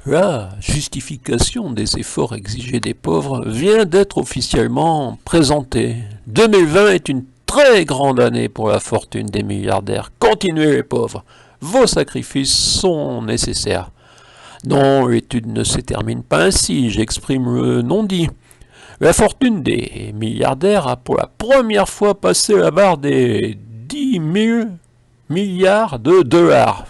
La justification des efforts exigés des pauvres vient d'être officiellement présentée. 2020 est une très grande année pour la fortune des milliardaires. Continuez les pauvres, vos sacrifices sont nécessaires. Non, l'étude ne se termine pas ainsi, j'exprime le non-dit. La fortune des milliardaires a pour la première fois passé la barre des 10 000 milliards de dollars.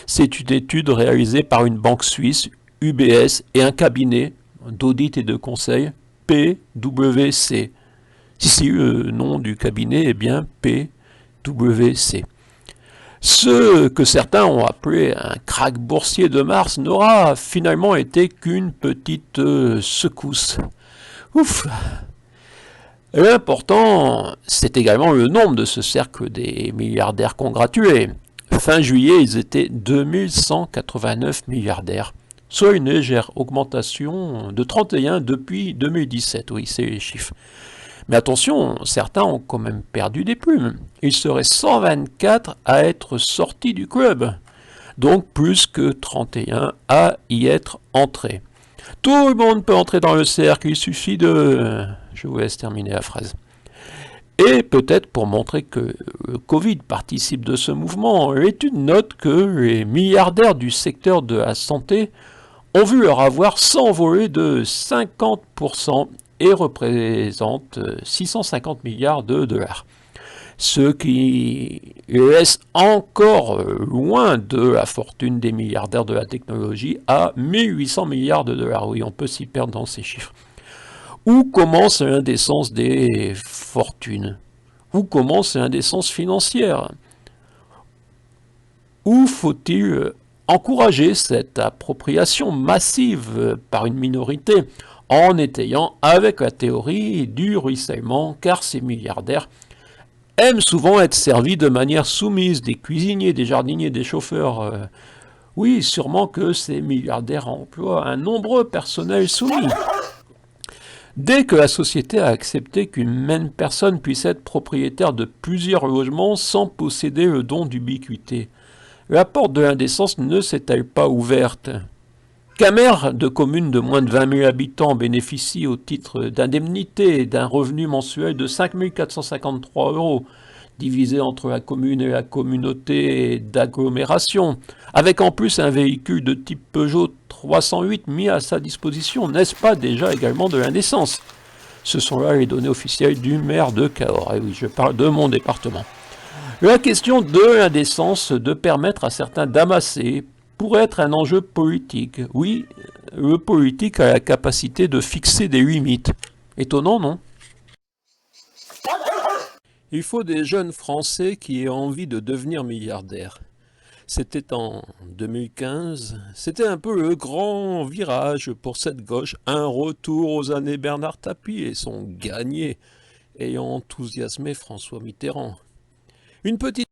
C'est une étude réalisée par une banque suisse, UBS, et un cabinet d'audit et de conseil, PwC. Si le nom du cabinet est bien PwC. Ce que certains ont appelé un krach boursier de mars n'aura finalement été qu'une petite secousse. Ouf. L'important, c'est également le nombre de ce cercle des milliardaires congratulés. Fin juillet, ils étaient 2189 milliardaires, soit une légère augmentation de 31 depuis 2017. Oui, c'est les chiffres. Mais attention, certains ont quand même perdu des plumes. Ils seraient 124 à être sortis du club, donc plus que 31 à y être entrés. Tout le monde peut entrer dans le cercle, il suffit de... Je vous laisse terminer la phrase. Et peut-être pour montrer que le Covid participe de ce mouvement, l'étude note que les milliardaires du secteur de la santé ont vu leur avoir s'envoler de 50% et représentent 650 milliards de dollars. Ce qui laisse encore loin de la fortune des milliardaires de la technologie à 1800 milliards de dollars. Oui, on peut s'y perdre dans ces chiffres. Où commence l'indécence des fortunes? Où commence l'indécence financière? Où faut-il encourager cette appropriation massive par une minorité en étayant avec la théorie du ruissellement, car ces milliardaires aiment souvent être servis de manière soumise, des cuisiniers, des jardiniers, des chauffeurs. Oui, sûrement que ces milliardaires emploient un nombreux personnel soumis. Dès que la société a accepté qu'une même personne puisse être propriétaire de plusieurs logements sans posséder le don d'ubiquité, la porte de l'indécence ne s'est-elle pas ouverte? Qu'un maire de commune de moins de 20 000 habitants bénéficie au titre d'indemnité d'un revenu mensuel de 5 453 €, divisé entre la commune et la communauté d'agglomération, avec en plus un véhicule de type Peugeot 308 mis à sa disposition, n'est-ce pas déjà également de l'indécence? Ce sont là les données officielles du maire de Cahors. Et oui, je parle de mon département. La question de l'indécence de permettre à certains d'amasser pourrait être un enjeu politique. Oui, le politique a la capacité de fixer des limites. Étonnant, non? Il faut des jeunes Français qui aient envie de devenir milliardaires. C'était en 2015, c'était un peu le grand virage pour cette gauche, un retour aux années Bernard Tapie et son gagné, ayant enthousiasmé François Mitterrand. Une petite